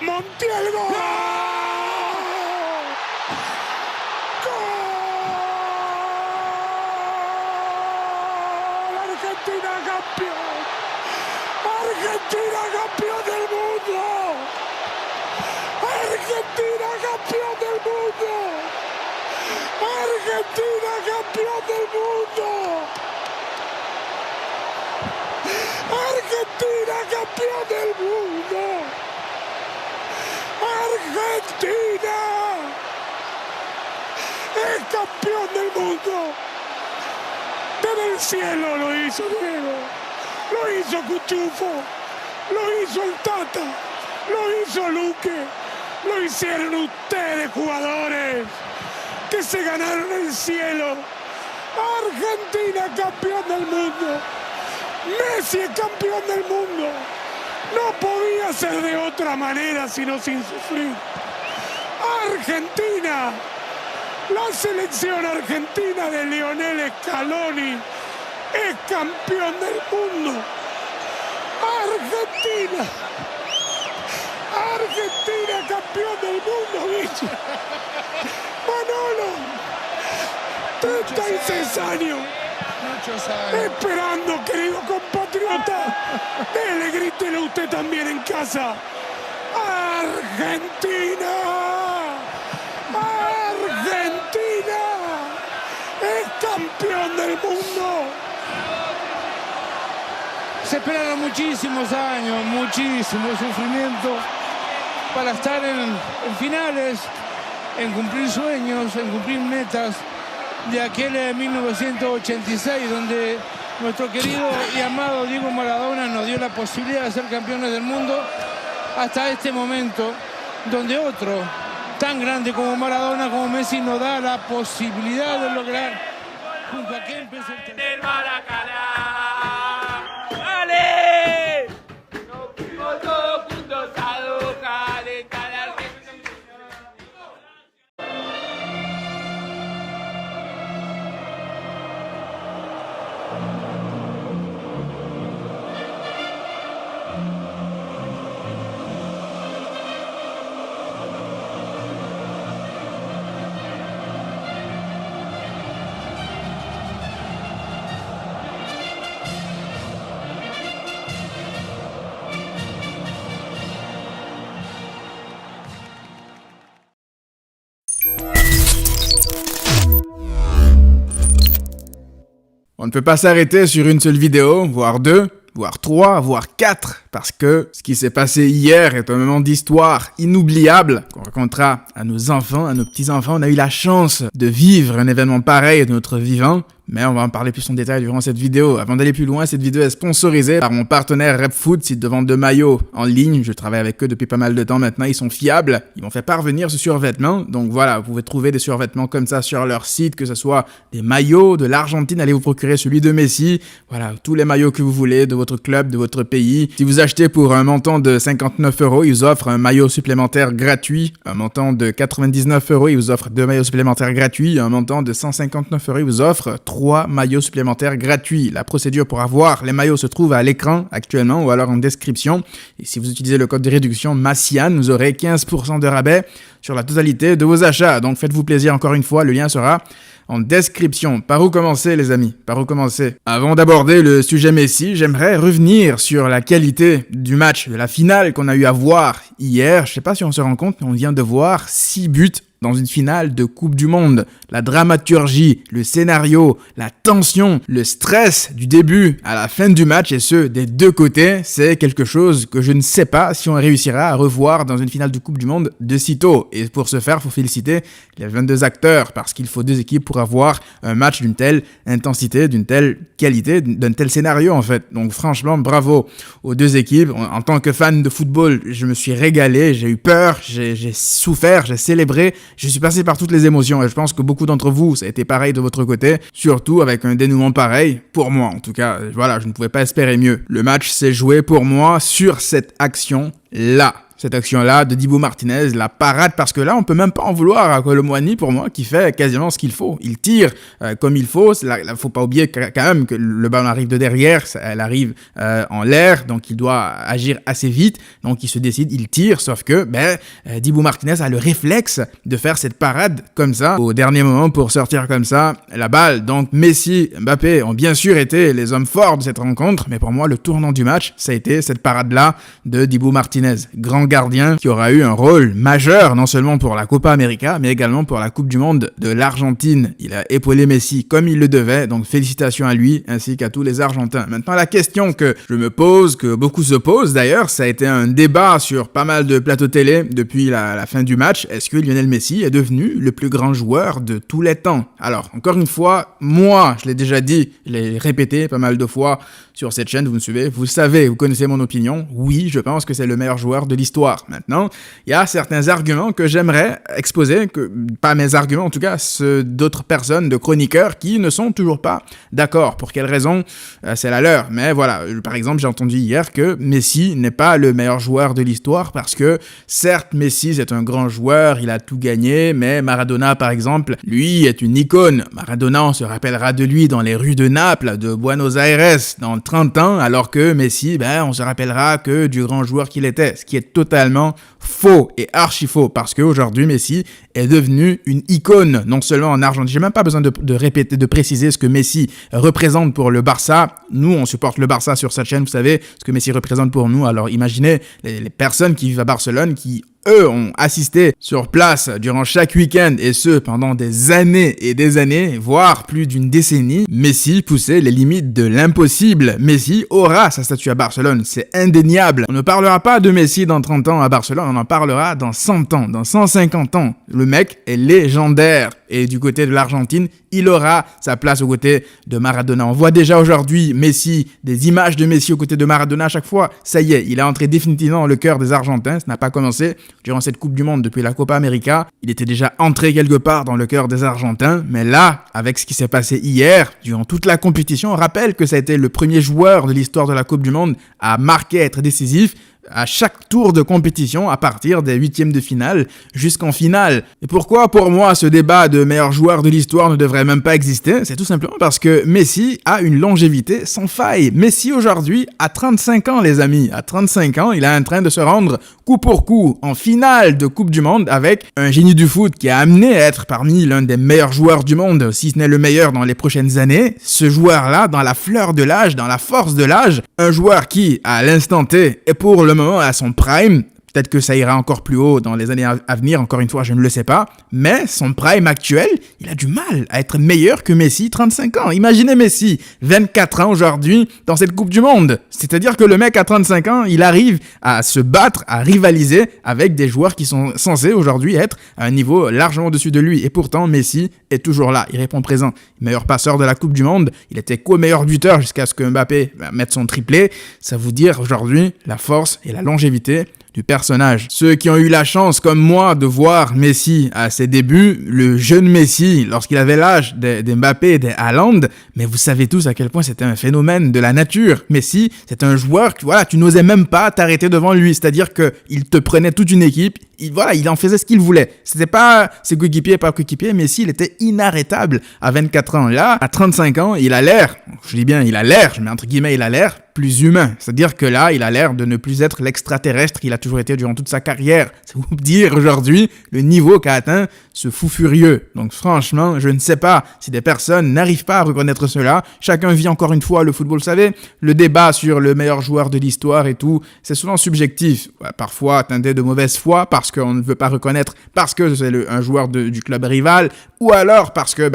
Montiel, gol. Argentina campeón. Argentina campeón del mundo. Argentina campeón del mundo. Argentina campeón del mundo. Argentina campeón del mundo. Argentina es campeón del mundo. Desde el cielo lo hizo Diego, lo hizo Cuchufo, lo hizo el Tata, lo hizo Luque, lo hicieron ustedes, jugadores, que se ganaron el cielo. Argentina campeón del mundo. Messi es campeón del mundo. No podía ser de otra manera sino sin sufrir. Argentina, la selección argentina de Lionel Scaloni es campeón del mundo. Argentina, Argentina campeón del mundo, bicho. Manolo, 36 años. Esperando, querido compatriota. Dele, grítelo usted también en casa. Argentina. Argentina es campeón del mundo. Se esperaron muchísimos años, muchísimo sufrimiento para estar en finales, en cumplir sueños, en cumplir metas de aquel 1986, donde nuestro querido y amado Diego Maradona nos dio la posibilidad de ser campeones del mundo, hasta este momento, donde otro tan grande como Maradona, como Messi, nos da la posibilidad de lograr junto a Kempes el Maracaná. ¡Dale! Nos fuimos todos juntos a Doha de cada Argentina. On ne peut pas s'arrêter sur une seule vidéo, voire deux, voire trois, voire quatre, parce que ce qui s'est passé hier est un moment d'histoire inoubliable qu'on racontera à nos enfants, à nos petits-enfants. On a eu la chance de vivre un événement pareil de notre vivant, mais on va en parler plus en détail durant cette vidéo. Avant d'aller plus loin, cette vidéo est sponsorisée par mon partenaire RepFood, site de vente de maillots en ligne. Je travaille avec eux depuis pas mal de temps maintenant, ils sont fiables. Ils m'ont fait parvenir ce survêtement, donc voilà, vous pouvez trouver des survêtements comme ça sur leur site, que ce soit des maillots de l'Argentine, allez vous procurer celui de Messi, voilà, tous les maillots que vous voulez, de votre club, de votre pays. Si vous achetez pour un montant de 59 €, ils offrent un maillot supplémentaire gratuit. Un montant de 99 €, ils vous offrent 2 maillots supplémentaires gratuits. Un montant de 159 €, ils vous offrent 3 maillots supplémentaires gratuits. La procédure pour avoir les maillots se trouve à l'écran actuellement ou alors en description. Et si vous utilisez le code de réduction MASSIAN, vous aurez 15% de rabais sur la totalité de vos achats. Donc faites-vous plaisir encore une fois, le lien sera en description. Par où commencer, les amis? Par où commencer? Avant d'aborder le sujet Messi, j'aimerais revenir sur la qualité du match, de la finale qu'on a eu à voir hier. Je sais pas si on se rend compte, mais on vient de voir 6 buts dans une finale de Coupe du Monde. La dramaturgie, le scénario, la tension, le stress du début à la fin du match, et ce, des deux côtés, c'est quelque chose que je ne sais pas si on réussira à revoir dans une finale de Coupe du Monde de sitôt. Et pour ce faire, il faut féliciter les 22 acteurs, parce qu'il faut 2 équipes pour avoir un match d'une telle intensité, d'une telle qualité, d'un tel scénario en fait. Donc franchement, bravo aux 2 équipes. En tant que fan de football, je me suis régalé, j'ai eu peur, j'ai souffert, j'ai célébré. Je suis passé par toutes les émotions et je pense que beaucoup d'entre vous, ça a été pareil de votre côté, surtout avec un dénouement pareil, pour moi en tout cas. Voilà, je ne pouvais pas espérer mieux. Le match s'est joué pour moi sur cette action-là. cette action-là de Dibu Martinez, la parade, parce que là, on peut même pas en vouloir à Kolo Muani, pour moi, qui fait quasiment ce qu'il faut. Il tire comme il faut. Faut pas oublier quand même que le ballon arrive de derrière, elle arrive en l'air, donc il doit agir assez vite. Donc il se décide, il tire, sauf que Dibu Martinez a le réflexe de faire cette parade comme ça, au dernier moment pour sortir comme ça la balle. Donc Messi, Mbappé ont bien sûr été les hommes forts de cette rencontre, mais pour moi, le tournant du match, ça a été cette parade-là de Dibu Martinez, grand gardien qui aura eu un rôle majeur, non seulement pour la Copa América, mais également pour la Coupe du Monde de l'Argentine. Il a épaulé Messi comme il le devait, donc félicitations à lui, ainsi qu'à tous les Argentins. Maintenant, la question que je me pose, que beaucoup se posent d'ailleurs, ça a été un débat sur pas mal de plateaux télé depuis la fin du match. Est-ce que Lionel Messi est devenu le plus grand joueur de tous les temps? Alors, encore une fois, moi, je l'ai déjà dit, je l'ai répété pas mal de fois sur cette chaîne, vous me suivez, vous savez, vous connaissez mon opinion. Oui, je pense que c'est le meilleur joueur de l'histoire. Maintenant, il y a certains arguments que j'aimerais exposer, pas mes arguments en tout cas, ceux d'autres personnes, de chroniqueurs qui ne sont toujours pas d'accord. Pour quelle raison? C'est la leur. Mais voilà, par exemple, j'ai entendu hier que Messi n'est pas le meilleur joueur de l'histoire parce que, certes, Messi c'est un grand joueur, il a tout gagné, mais Maradona, par exemple, lui est une icône. Maradona, on se rappellera de lui dans les rues de Naples, de Buenos Aires, dans 30 ans, alors que Messi, on se rappellera que du grand joueur qu'il était, ce qui est totalement faux et archi faux, parce qu'aujourd'hui, Messi est devenu une icône, non seulement en Argentine. J'ai même pas besoin de répéter, de préciser ce que Messi représente pour le Barça. Nous, on supporte le Barça sur cette chaîne, vous savez ce que Messi représente pour nous. Alors imaginez les personnes qui vivent à Barcelone, qui eux ont assisté sur place durant chaque week-end, et ce pendant des années et des années, voire plus d'une décennie. Messi poussait les limites de l'impossible. Messi aura sa statue à Barcelone, c'est indéniable. On ne parlera pas de Messi dans 30 ans à Barcelone, on en parlera dans 100 ans, dans 150 ans. Le mec est légendaire. Et du côté de l'Argentine, il aura sa place aux côtés de Maradona. On voit déjà aujourd'hui Messi, des images de Messi aux côtés de Maradona à chaque fois. Ça y est, il est entré définitivement dans le cœur des Argentins. Ça n'a pas commencé durant cette Coupe du Monde depuis la Copa América. Il était déjà entré quelque part dans le cœur des Argentins. Mais là, avec ce qui s'est passé hier, durant toute la compétition, on rappelle que ça a été le premier joueur de l'histoire de la Coupe du Monde à marquer, à être décisif à chaque tour de compétition, à partir des huitièmes de finale jusqu'en finale. Et pourquoi, pour moi, ce débat de meilleur joueur de l'histoire ne devrait même pas exister? C'est tout simplement parce que Messi a une longévité sans faille. Messi, aujourd'hui, a 35 ans, les amis. À 35 ans, il est en train de se rendre coup pour coup en finale de Coupe du Monde avec un génie du foot qui a amené à être parmi l'un des meilleurs joueurs du monde, si ce n'est le meilleur dans les prochaines années. Ce joueur-là, dans la fleur de l'âge, dans la force de l'âge, un joueur qui, à l'instant T, est pour le moment à son prime. Peut-être que ça ira encore plus haut dans les années à venir, encore une fois, je ne le sais pas. Mais son prime actuel, il a du mal à être meilleur que Messi, 35 ans. Imaginez Messi, 24 ans aujourd'hui, dans cette Coupe du Monde. C'est-à-dire que le mec à 35 ans, il arrive à se battre, à rivaliser avec des joueurs qui sont censés aujourd'hui être à un niveau largement au-dessus de lui. Et pourtant, Messi est toujours là, il répond présent. Meilleur passeur de la Coupe du Monde, il était co-meilleur buteur jusqu'à ce que Mbappé mette son triplé. Ça vous dire aujourd'hui la force et la longévité du personnage. Ceux qui ont eu la chance, comme moi, de voir Messi à ses débuts, le jeune Messi, lorsqu'il avait l'âge des Mbappé et des Haaland, mais vous savez tous à quel point c'était un phénomène de la nature. Messi, c'est un joueur que, tu n'osais même pas t'arrêter devant lui. C'est-à-dire que il te prenait toute une équipe, il en faisait ce qu'il voulait. C'était pas ses coéquipiers, pas coéquipiers, Messi, il était inarrêtable à 24 ans. Là, à 35 ans, il a l'air, je dis bien il a l'air, je mets entre guillemets, il a l'air plus humain. C'est-à-dire que là, il a l'air de ne plus être l'extraterrestre qu'il a toujours été durant toute sa carrière. C'est vous dire aujourd'hui le niveau qu'a atteint ce fou furieux. Donc franchement, je ne sais pas si des personnes n'arrivent pas à reconnaître cela. Chacun vit encore une fois le football, vous savez. Le débat sur le meilleur joueur de l'histoire et tout, c'est souvent subjectif. Parfois teinté de mauvaise foi parce qu'on ne veut pas reconnaître, parce que c'est un joueur du club rival, ou alors parce que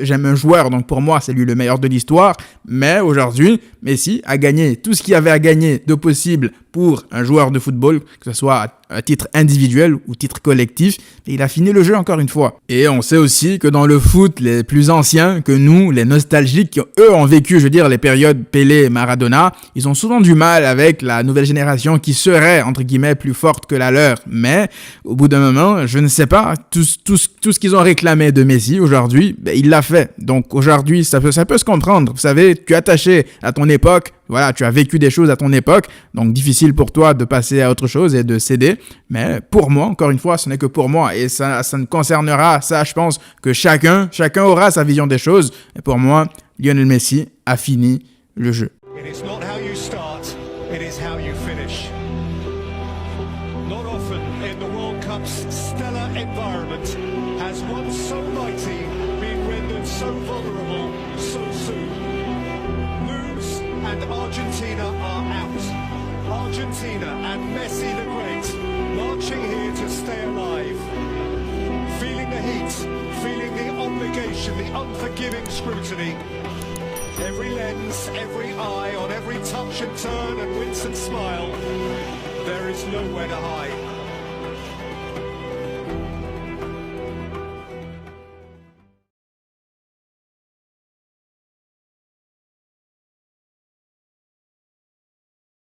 j'aime un joueur, donc pour moi c'est lui le meilleur de l'histoire. Mais aujourd'hui, Messi a gagné tout ce qu'il y avait à gagner de possible pour un joueur de football, que ce soit à titre individuel ou titre collectif, et il a fini le jeu encore une fois. Et on sait aussi que dans le foot, les plus anciens que nous, les nostalgiques, qui eux ont vécu, les périodes Pelé et Maradona, ils ont souvent du mal avec la nouvelle génération qui serait, entre guillemets, plus forte que la leur. Mais, au bout d'un moment, je ne sais pas, tout ce qu'ils ont réclamé de Messi aujourd'hui, il l'a fait. Donc aujourd'hui, ça peut se comprendre. Vous savez, tu es attaché à ton époque, Voilà, tu as vécu des choses à ton époque, donc difficile pour toi de passer à autre chose et de céder. Mais pour moi, encore une fois, ce n'est que pour moi. Et ça ne concernera, ça je pense, que chacun aura sa vision des choses. Et pour moi, Lionel Messi a fini le jeu. It is not how you start, it is how you finish. Not often in the World Cup's stellar environment has one so mighty been rendered so vulnerable so soon. Lose and Argentina are out. Argentina and Messi the Great marching here to stay alive. Feeling the heat, feeling the obligation, the unforgiving scrutiny. Every lens, every eye, on every touch and turn and wince and smile, there is nowhere to hide.